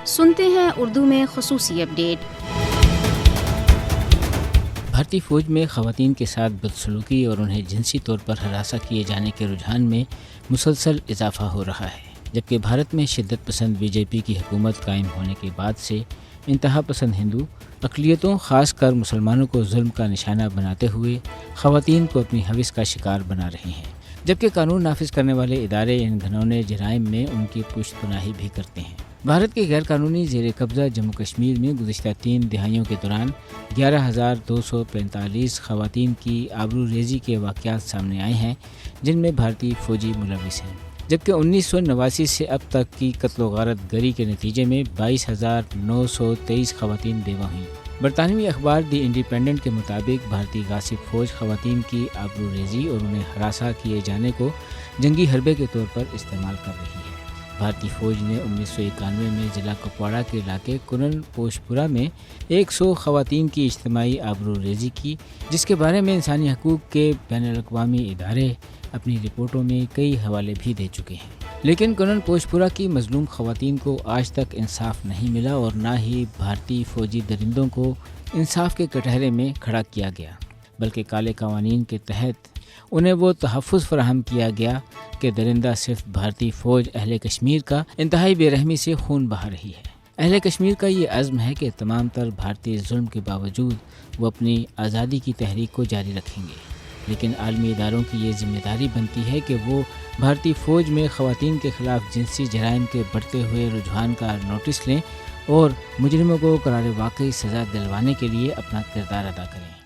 سنتے ہیں اردو میں خصوصی اپڈیٹ۔ بھارتی فوج میں خواتین کے ساتھ بدسلوکی اور انہیں جنسی طور پر ہراساں کیے جانے کے رجحان میں مسلسل اضافہ ہو رہا ہے، جبکہ بھارت میں شدت پسند بی جے پی کی حکومت قائم ہونے کے بعد سے انتہا پسند ہندو اقلیتوں خاص کر مسلمانوں کو ظلم کا نشانہ بناتے ہوئے خواتین کو اپنی ہوس کا شکار بنا رہے ہیں، جبکہ قانون نافذ کرنے والے ادارے ان گھنونے جرائم میں ان کی پشت پناہی بھی کرتے ہیں۔ بھارت کے غیر قانونی زیر قبضہ جموں کشمیر میں گزشتہ 3 دہائیوں کے دوران 11,245 خواتین کی آبروریزی کے واقعات سامنے آئے ہیں، جن میں بھارتی فوجی ملوث ہیں، جبکہ 1989 سے اب تک کی قتل و غارت گری کے نتیجے میں 22,923 خواتین بیوہ ہوئیں۔ برطانوی اخبار دی انڈیپینڈنٹ کے مطابق بھارتی غاصب فوج خواتین کی آبروریزی اور انہیں ہراساں کیے جانے کو جنگی حربے کے طور پر استعمال کر رہی ہے۔ بھارتی فوج نے 1991 میں ضلع کپواڑہ کے علاقے کنن پوشپورہ میں 100 خواتین کی اجتماعی آبروریزی کی، جس کے بارے میں انسانی حقوق کے بین الاقوامی ادارے اپنی رپورٹوں میں کئی حوالے بھی دے چکے ہیں، لیکن کنن پوشپورہ کی مظلوم خواتین کو آج تک انصاف نہیں ملا اور نہ ہی بھارتی فوجی درندوں کو انصاف کے کٹہرے میں کھڑا کیا گیا، بلکہ کالے قوانین کے تحت انہیں وہ تحفظ فراہم کیا گیا کہ درندہ صرف بھارتی فوج اہل کشمیر کا انتہائی بے رحمی سے خون بہا رہی ہے۔ اہل کشمیر کا یہ عزم ہے کہ تمام تر بھارتی ظلم کے باوجود وہ اپنی آزادی کی تحریک کو جاری رکھیں گے، لیکن عالمی اداروں کی یہ ذمہ داری بنتی ہے کہ وہ بھارتی فوج میں خواتین کے خلاف جنسی جرائم کے بڑھتے ہوئے رجحان کا نوٹس لیں اور مجرموں کو قرار واقعی سزا دلوانے کے لیے اپنا کردار ادا کریں۔